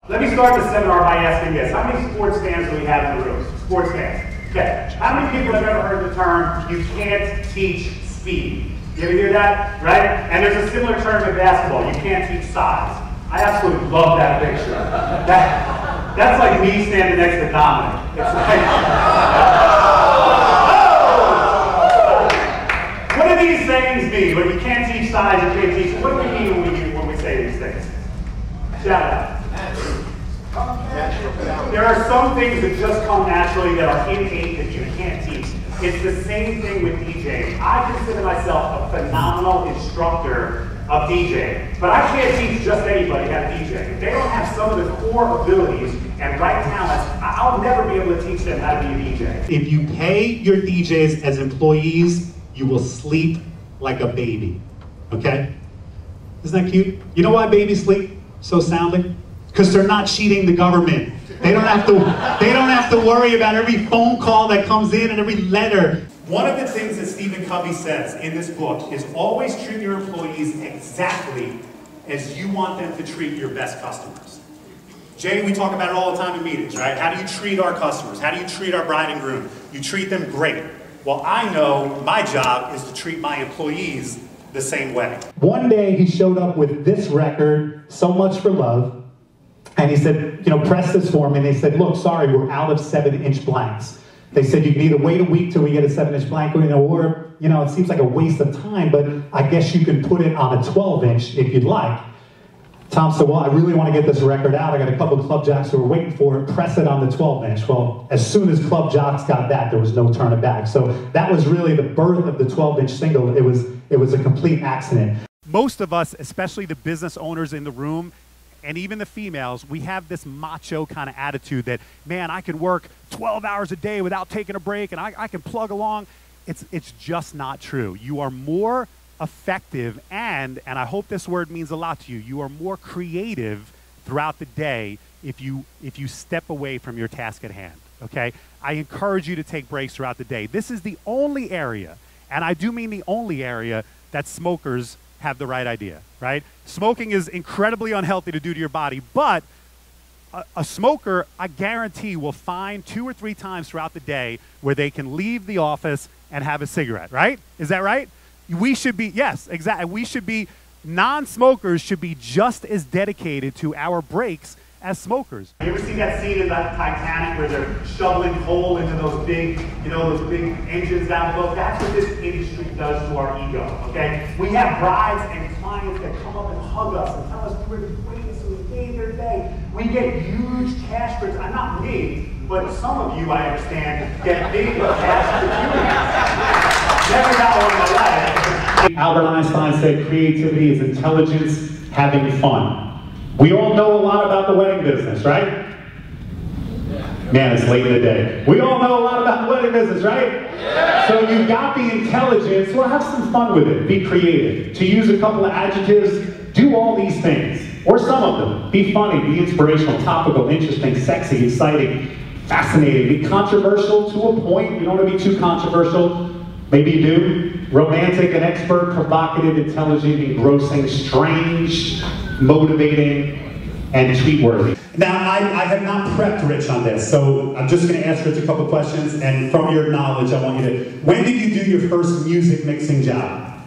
Let me start the seminar by asking this. How many sports fans do we have in the room? Sports fans. Okay. How many people have ever heard the term, you can't teach speed? You ever hear that? Right? And there's a similar term in basketball, you can't teach size. I absolutely love that picture. That's like me standing next to Dominic. It's like, what do these sayings mean? When you can't teach size, you can't teach, what do we mean when we say these things? Shout out. There are some things that just come naturally that are innate that you can't teach. It's the same thing with DJing. I consider myself a phenomenal instructor of DJing, but I can't teach just anybody how to DJ. If they don't have some of the core abilities and right talents, I'll never be able to teach them how to be a DJ. If you pay your DJs as employees, you will sleep like a baby, okay? Isn't that cute? You know why babies sleep so soundly? Because they're not cheating the government. They don't have to worry about every phone call that comes in and every letter. One of the things that Stephen Covey says in this book is always treat your employees exactly as you want them to treat your best customers. Jay, we talk about it all the time in meetings, right? How do you treat our customers? How do you treat our bride and groom? You treat them great. Well, I know my job is to treat my employees the same way. One day he showed up with this record, So Much for Love, and he said, you know, press this for me. And they said, look, sorry, we're out of 7-inch blanks. They said you can either wait a week till we get a 7-inch blank, or you know, it seems like a waste of time, but I guess you can put it on a 12-inch if you'd like. Tom said, well, I really want to get this record out. I got a couple of club jocks who were waiting for it. Press it on the 12-inch. Well, as soon as club jocks got that, there was no turning back. So that was really the birth of the 12-inch single. It was a complete accident. Most of us, especially the business owners in the room, and even the females, we have this macho kind of attitude that, man, I can work 12 hours a day without taking a break, and I can plug along. It's just not true. You are more effective, and I hope this word means a lot to you, you are more creative throughout the day if you step away from your task at hand, okay? I encourage you to take breaks throughout the day. This is the only area, and I do mean the only area, that smokers have the right idea, right? Smoking is incredibly unhealthy to do to your body, but a smoker, I guarantee, will find 2 or 3 times throughout the day where they can leave the office and have a cigarette, right? Is that right? We should be, yes, exactly. We should be, non-smokers should be just as dedicated to our breaks as smokers. You ever seen that scene in the Titanic where they're shoveling coal into those big, you know, those big engines down below? That's what this industry does to our ego, okay? We have brides and clients that come up and hug us and tell us we were the greatest, we made their day. We get huge cash prizes. Not me, but some of you, I understand, get big cash opportunities. Never got one in my life. Albert Einstein said creativity is intelligence having fun. We all know a lot about the wedding business, right? Man, it's late in the day. We all know a lot about the wedding business, right? Yeah. So you've got the intelligence, well, have some fun with it. Be creative. To use a couple of adjectives, do all these things, or some of them. Be funny, be inspirational, topical, interesting, sexy, exciting, fascinating. Be controversial to a point. You don't want to be too controversial. Maybe you do. Romantic and expert, provocative, intelligent, engrossing, strange, motivating, and tweet-worthy. Now, I have not prepped Rich on this, so I'm just going to ask Rich a couple questions, and from your knowledge, I want you to... When did you do your first music mixing job?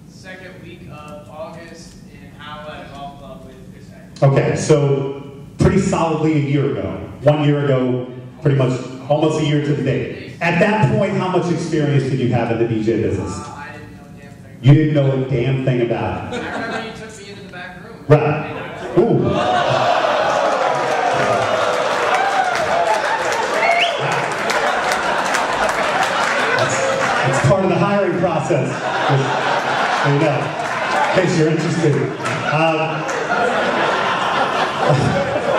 Second week of August in Howell Golf Club with Chris Hager. Okay, so pretty solidly a year ago. 1 year ago, pretty much almost a year to the date. At that point, how much experience did you have in the DJ business? I didn't know a damn thing. You didn't know a damn thing about it. I remember you took me into the back room. Right. Ooh. That's part of the hiring process. There you go. In case you're interested.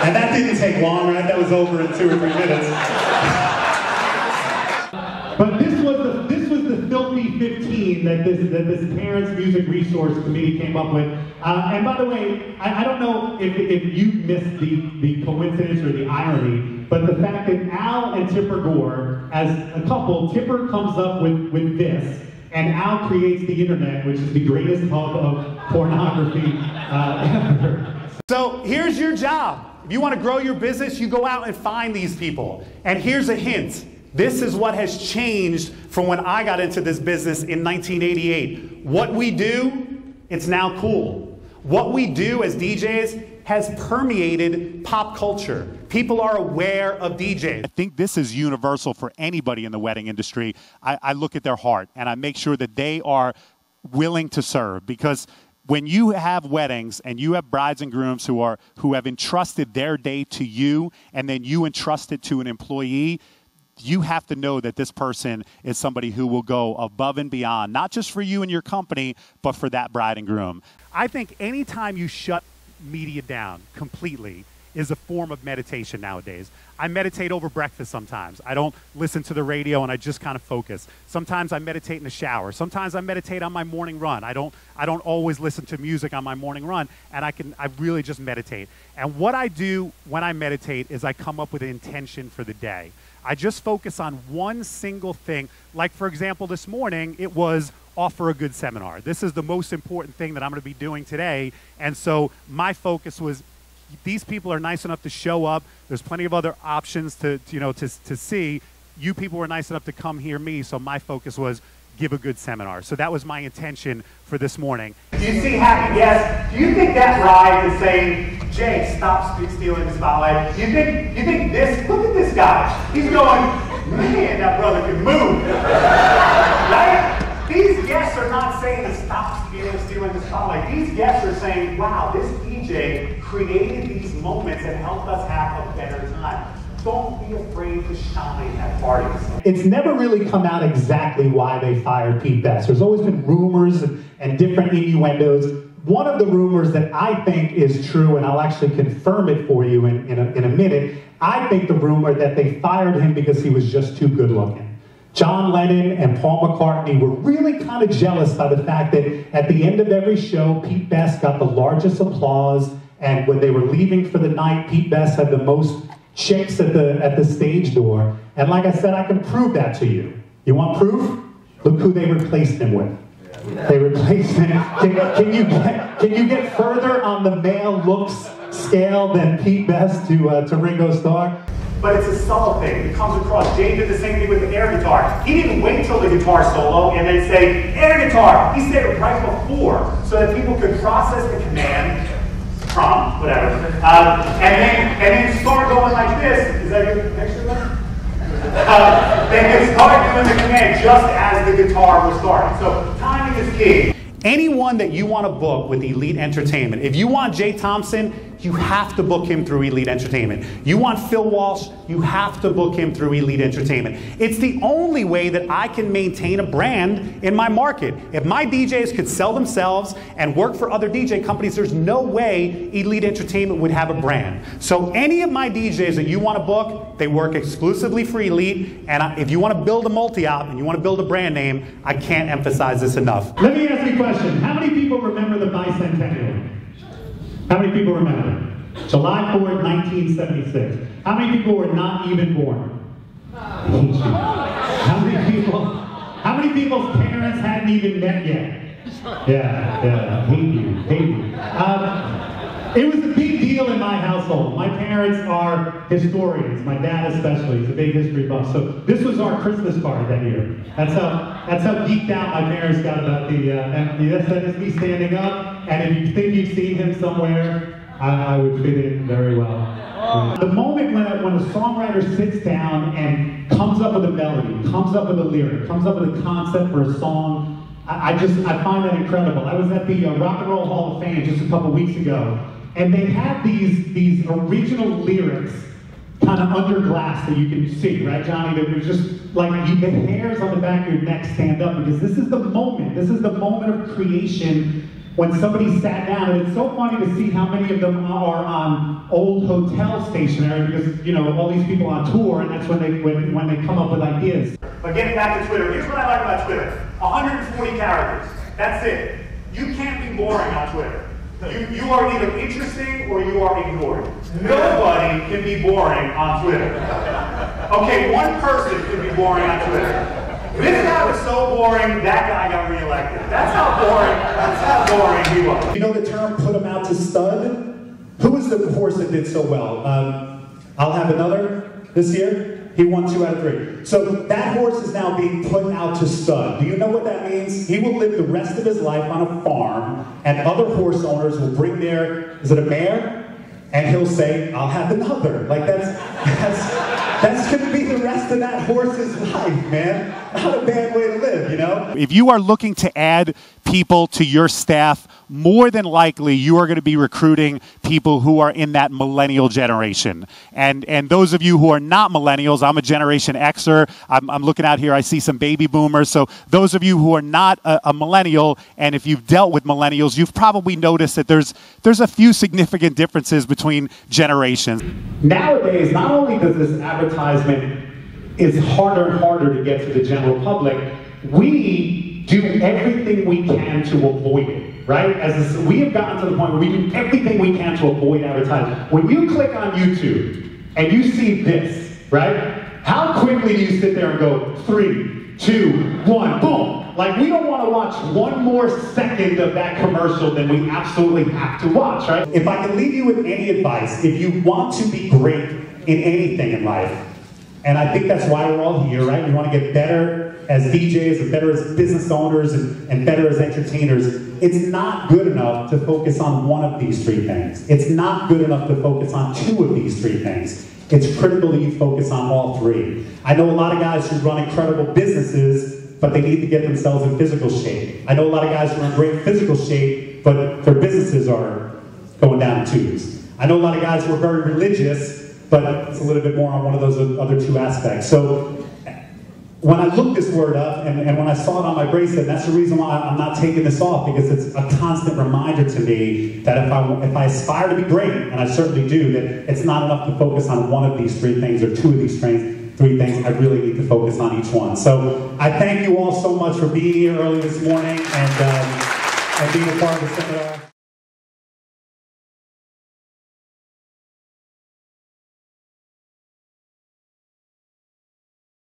And that didn't take long, right? That was over in 2 or 3 minutes. But this was the filthy 15 that this Parents Music Resource Committee came up with. And by the way, I don't know if you missed the coincidence or the irony, but the fact that Al and Tipper Gore, as a couple, Tipper comes up with this, and Al creates the internet, which is the greatest hub of pornography ever. So here's your job. If you want to grow your business, you go out and find these people. And here's a hint. This is what has changed from when I got into this business in 1988. What we do, it's now cool. What we do as DJs has permeated pop culture. People are aware of DJs. I think this is universal for anybody in the wedding industry. I look at their heart and I make sure that they are willing to serve, because when you have weddings and you have brides and grooms who have entrusted their day to you, and then you entrust it to an employee, you have to know that this person is somebody who will go above and beyond, not just for you and your company, but for that bride and groom. I think anytime you shut media down completely is a form of meditation nowadays. I meditate over breakfast sometimes. I don't listen to the radio and I just kind of focus. Sometimes I meditate in the shower. Sometimes I meditate on my morning run. I don't always listen to music on my morning run, and I really just meditate. And what I do when I meditate is I come up with an intention for the day. I just focus on one single thing. Like, for example, this morning, it was offer a good seminar. This is the most important thing that I'm going to be doing today. And so my focus was, these people are nice enough to show up. There's plenty of other options to see. You people were nice enough to come hear me, so my focus was give a good seminar. So that was my intention for this morning. Do you see happy guests? Do you think that bride is saying, Jay, stop stealing the spotlight? You think this, look at this guy. He's going, man, that brother can move. Right? These guests are not saying to stop stealing the spotlight. These guests are saying, wow, this DJ created these moments and helped us have a better time. Don't be afraid to shine at parties. It's never really come out exactly why they fired Pete Best. There's always been rumors and different innuendos. One of the rumors that I think is true, and I'll actually confirm it for you in a minute, I think the rumor that they fired him because he was just too good looking. John Lennon and Paul McCartney were really kind of jealous by the fact that at the end of every show, Pete Best got the largest applause, and when they were leaving for the night, Pete Best had the most chicks at the stage door. And like I said, I can prove that to you. You want proof? Look who they replaced him with. They replaced him. Can you get further on the male looks scale than Pete Best to Ringo Starr? But it's a subtle thing. It comes across. Jay did the same thing with the air guitar. He didn't wait till the guitar solo and then say, air guitar. He said it right before so that people could process the command, prompt, whatever, and then start going like this. Is that your picture there? They could start doing the command just as the guitar was starting. So timing is key. Anyone that you want to book with Elite Entertainment, if you want Jay Thompson, you have to book him through Elite Entertainment. You want Phil Walsh, you have to book him through Elite Entertainment. It's the only way that I can maintain a brand in my market. If my DJs could sell themselves and work for other DJ companies, there's no way Elite Entertainment would have a brand. So any of my DJs that you want to book, they work exclusively for Elite, and if you want to build a multi-op and you want to build a brand name, I can't emphasize this enough. Let me ask you a question. How many people remember the bicentennial? How many people remember? July 4th, 1976. How many people were not even born? How many people's parents hadn't even met yet? Yeah, hate you. It was a big deal in my household. My parents are historians, my dad especially, he's a big history buff. So this was our Christmas card that year. That's how geeked out my parents got about that is me standing up, and if you think you've seen him somewhere, I would fit in very well. The moment when a songwriter sits down and comes up with a melody, comes up with a lyric, comes up with a concept for a song, I find that incredible. I was at the Rock and Roll Hall of Fame just a couple weeks ago, and they had these original lyrics kind of under glass that you can see, right, Johnny? That was just like the hairs on the back of your neck stand up, because this is the moment. This is the moment of creation when somebody sat down, and it's so funny to see how many of them are on old hotel stationery, because all these people on tour, and that's when they come up with ideas. But getting back to Twitter, here's what I like about Twitter: 140 characters. That's it. You can't be boring on Twitter. You are either interesting or you are ignored. Nobody can be boring on Twitter. Okay, one person can be boring on Twitter. This guy was so boring, that guy got reelected. That's how boring he was. You know the term, put him out to stud? Who was the horse that did so well? I'll Have Another this year. He won 2 out of 3. So that horse is now being put out to stud. Do you know what that means? He will live the rest of his life on a farm, and other horse owners will bring their, is it a mare? And he'll say, I'll have another. Like that's going to be the rest of that horse's life, man. Not a bad way to live, you know? If you are looking to add people to your staff, more than likely you are going to be recruiting people who are in that millennial generation. And those of you who are not millennials, I'm a Generation Xer. I'm looking out here, I see some baby boomers. So those of you who are not a millennial, and if you've dealt with millennials, you've probably noticed that there's a few significant differences between generations. Nowadays, not only does this advertisement is harder and harder to get to the general public, we do everything we can to avoid it, right? We have gotten to the point where we do everything we can to avoid advertising. When you click on YouTube and you see this, right? How quickly do you sit there and go, 3, 2, 1, boom? Like, we don't want to watch one more second of that commercial than we absolutely have to watch, right? If I can leave you with any advice, if you want to be great in anything in life, and I think that's why we're all here, right? We want to get better as DJs, and better as business owners, and better as entertainers. It's not good enough to focus on one of these 3 things. It's not good enough to focus on 2 of these 3 things. It's critical that you focus on all 3. I know a lot of guys who run incredible businesses, but they need to get themselves in physical shape. I know a lot of guys who are in great physical shape, but their businesses are going down the tubes. I know a lot of guys who are very religious, but it's a little bit more on one of those other 2 aspects. So when I looked this word up, and when I saw it on my bracelet, that's the reason why I'm not taking this off, because it's a constant reminder to me that if I aspire to be great, and I certainly do, that it's not enough to focus on one of these 3 things, or 2 of these 3 things. I really need to focus on each one. So I thank you all so much for being here early this morning, and being a part of the seminar.